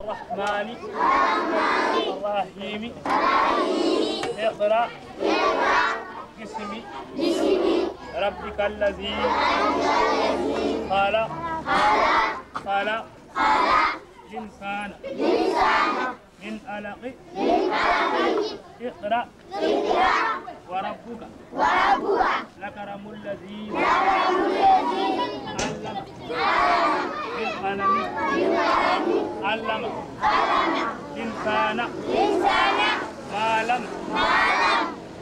الرحمن الرحيم اقرأ باسم ربك الذي خلق الإنسان من علق اقرأ وربك الأكرم الذي علم بالقلم علم الإنسان ما لم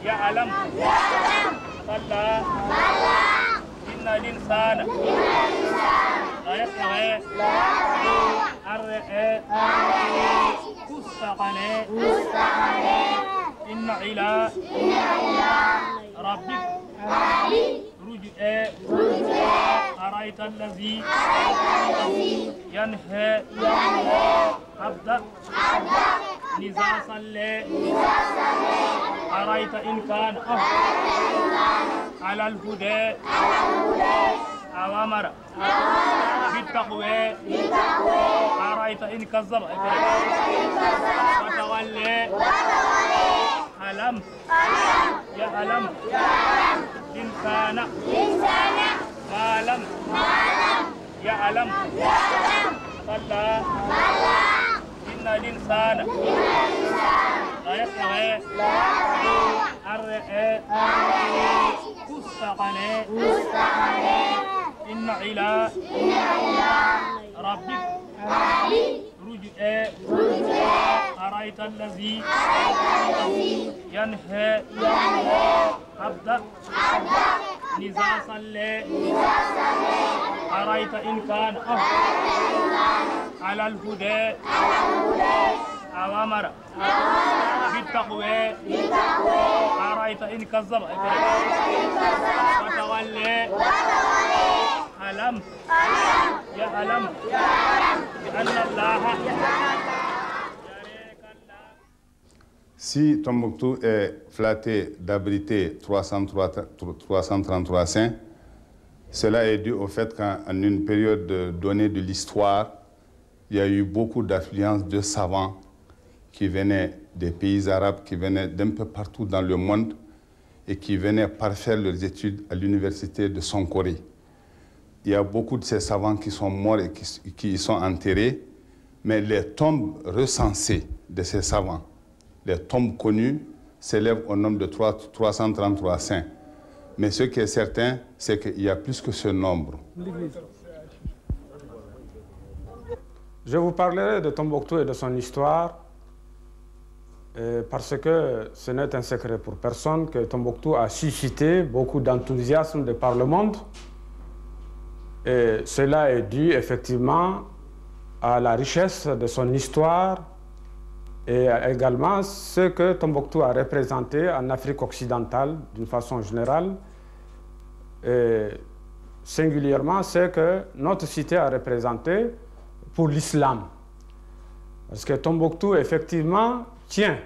يعلم كلا إن الإنسان لا يطغى أن رآه استغنى إن إلى ربك رجعا أرأيت الذي ينهى عبدا إذا صلى أرأيت إن كان على الهدى أوامر بالتقوى أرأيت إن كذب وتولى ألم يعلم الإنسان ما لم يعلم كلا إن الإنسان لا يطغى أن رآه استغنى إن إلى ربك رجعا أرأيت الذي ينهى عبدا إذا صلى أرأيت إن كان على الهدى أوامر بالتقوى أرأيت إن كذب وتولى ألم يعلم بأن الله. Si Tombouctou est flatté d'abriter 333 saints, cela est dû au fait qu'en une période donnée de l'histoire, il y a eu beaucoup d'affluence de savants qui venaient des pays arabes, qui venaient d'un peu partout dans le monde et qui venaient parfaire leurs études à l'université de Sonkoré. Il y a beaucoup de ces savants qui sont morts et qui y sont enterrés, mais les tombes recensées de ces savants, les tombes connues, s'élèvent au nombre de 333 saints. Mais ce qui est certain, c'est qu'il y a plus que ce nombre. Je vous parlerai de Tombouctou et de son histoire, parce que ce n'est un secret pour personne que Tombouctou a suscité beaucoup d'enthousiasme de par le monde. Et cela est dû effectivement à la richesse de son histoire et également ce que Tombouctou a représenté en Afrique occidentale d'une façon générale. Et singulièrement, ce que notre cité a représenté pour l'islam. Parce que Tombouctou, effectivement, tient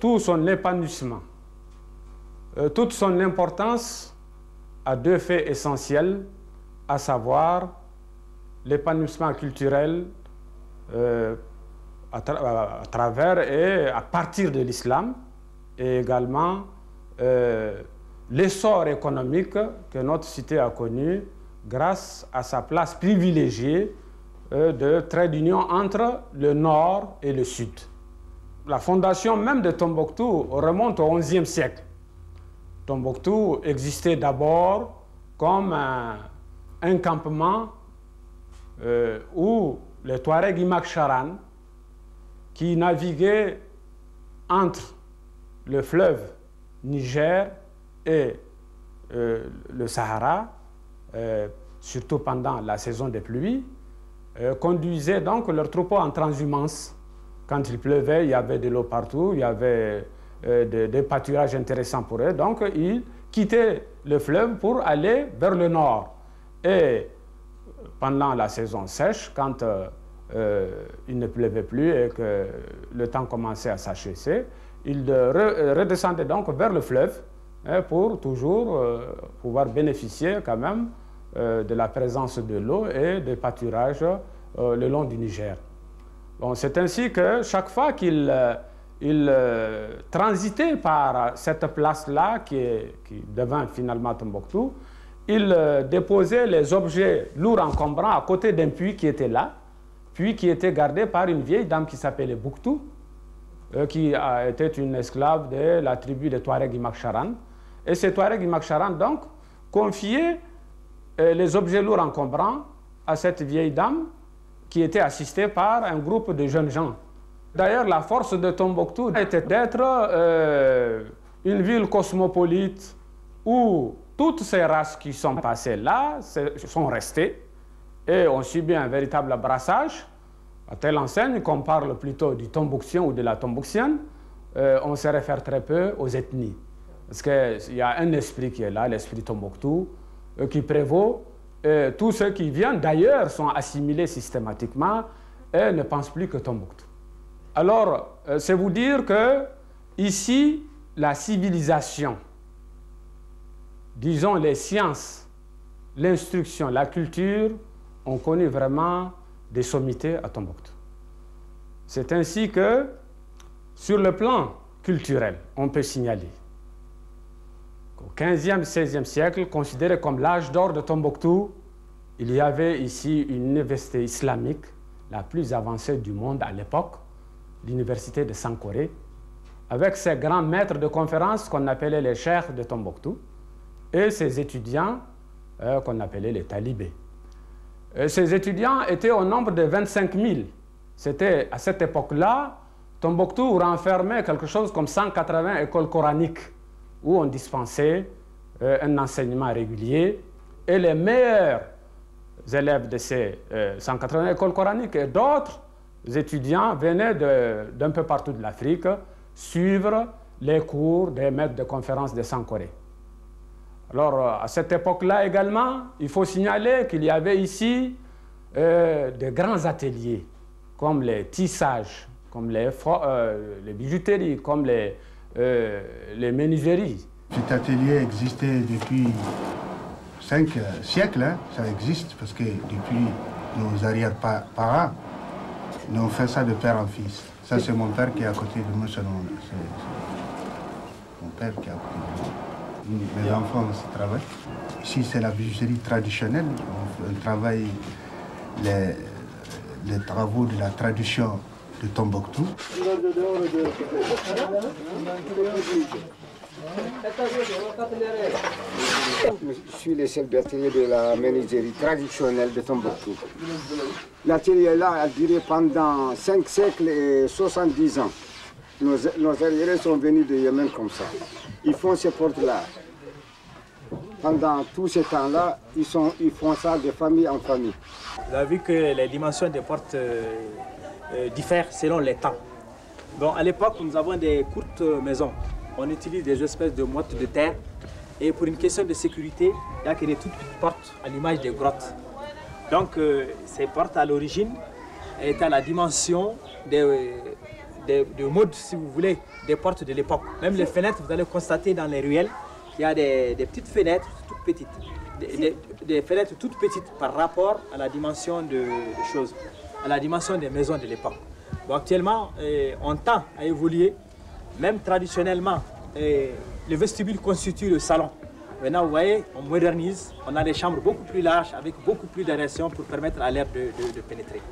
tout son épanouissement, toute son importance à deux faits essentiels, à savoir l'épanouissement culturel à travers et à partir de l'islam, et également l'essor économique que notre cité a connu grâce à sa place privilégiée de trait d'union entre le nord et le sud. La fondation même de Tombouctou remonte au XIe siècle. Tombouctou existait d'abord comme un campement où les Touaregs Imak Charan, qui naviguaient entre le fleuve Niger et le Sahara, surtout pendant la saison des pluies, conduisaient donc leurs troupeaux en transhumance. Quand il pleuvait, il y avait de l'eau partout, il y avait des pâturages intéressants pour eux. Donc, ils quittaient le fleuve pour aller vers le nord. Et pendant la saison sèche, quand il ne pleuvait plus et que le temps commençait à s'achasser, ils redescendaient donc vers le fleuve pour toujours pouvoir bénéficier quand même de la présence de l'eau et des pâturages le long du Niger. Bon, c'est ainsi que chaque fois qu'il transitait par cette place-là qui devint finalement Tombouctou, il déposait les objets lourds encombrants à côté d'un puits qui était là, puits qui était gardé par une vieille dame qui s'appelait Bouktou, qui était une esclave de la tribu des Touaregs Imakcharan. Et ces Touaregs Imakcharan, donc, confiaient les objets lourds encombrants à cette vieille dame qui était assistée par un groupe de jeunes gens. D'ailleurs, la force de Tombouctou était d'être une ville cosmopolite où toutes ces races qui sont passées là sont restées et ont subi un véritable brassage. À telle enseigne qu'on parle plutôt du Tombouctien ou de la Tombouctienne, on se réfère très peu aux ethnies. Parce qu'il y a un esprit qui est là, l'esprit Tombouctou, qui prévaut. Tous ceux qui viennent d'ailleurs sont assimilés systématiquement et ne pensent plus que Tombouctou. Alors, c'est vous dire que ici, la civilisation, disons les sciences, l'instruction, la culture, ont connu vraiment des sommités à Tombouctou. C'est ainsi que, sur le plan culturel, on peut signaler qu'au XVe, XVIe siècle, considéré comme l'âge d'or de Tombouctou, il y avait ici une université islamique, la plus avancée du monde à l'époque, l'université de Sankoré, avec ses grands maîtres de conférences qu'on appelait les cheikhs de Tombouctou, et ses étudiants qu'on appelait les talibés. Ces étudiants étaient au nombre de 25 000. C'était à cette époque-là, Tombouctou renfermait quelque chose comme 180 écoles coraniques où on dispensait un enseignement régulier. Et les meilleurs élèves de ces 180 écoles coraniques et d'autres étudiants venaient d'un peu partout de l'Afrique suivre les cours des maîtres de conférences de Sankoré. Alors, à cette époque-là également, il faut signaler qu'il y avait ici de grands ateliers, comme les tissages, comme les bijouteries, comme les menuiseries. Cet atelier existait depuis 5 siècles, hein. Ça existe parce que depuis nos arrière-parents, nous avons fait ça de père en fils. Ça, c'est mon père qui est à côté de moi, c'est mon père qui est à côté de moi. Mes enfants aussi travaillent. Ici, c'est la bijouterie traditionnelle. On travaille les travaux de la tradition de Tombouctou. Je suis le chef d'atelier de la menuiserie traditionnelle de Tombouctou. L'atelier-là a duré pendant 5 siècles et 70 ans. Nos arriérés sont venus de Yémen comme ça. Ils font ces portes-là. Pendant tout ce temps-là, ils font ça de famille en famille. Vous avez vu que les dimensions des portes diffèrent selon les temps. Bon, à l'époque, nous avons des courtes maisons. On utilise des espèces de mottes de terre. Et pour une question de sécurité, il n'y a que des toutes petites portes à l'image des grottes. Donc, ces portes, à l'origine, étaient à la dimension de mode, si vous voulez, des portes de l'époque. Même les fenêtres, vous allez constater dans les ruelles, il y a des petites fenêtres toutes petites. Des fenêtres toutes petites par rapport à la dimension de choses, à la dimension des maisons de l'époque. Bon, actuellement, on tend à évoluer, même traditionnellement, le vestibule constitue le salon. Maintenant, vous voyez, on modernise, on a des chambres beaucoup plus larges, avec beaucoup plus d'aération pour permettre à l'air de pénétrer.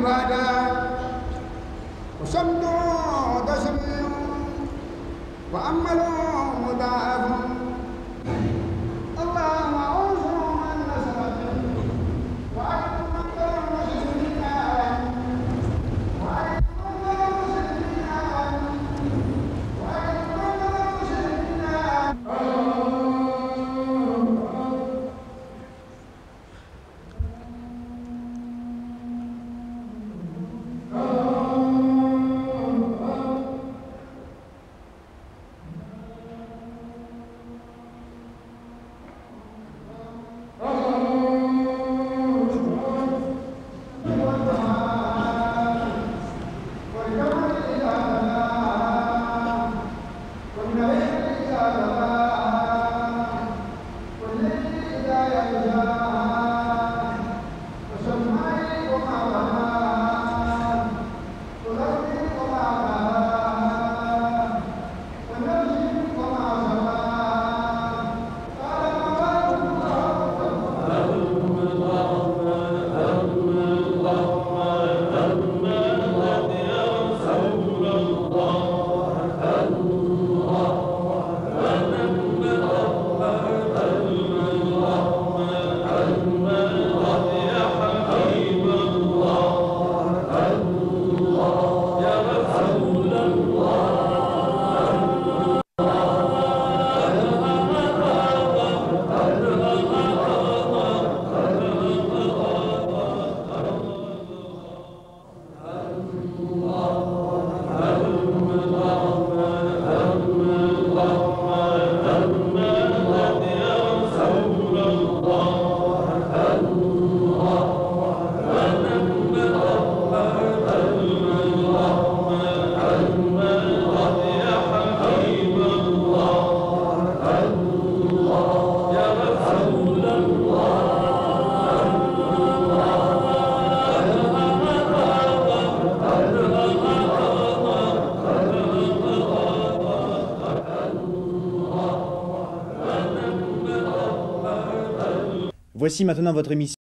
عبادا وصمتوا تسليم وأملوا مضاعف اللهم أعوذ من نسبة وأعلم من دون مسلمين وأعلم من دون مسلمين وأعلم من دون مسلمين. Voici maintenant votre émission.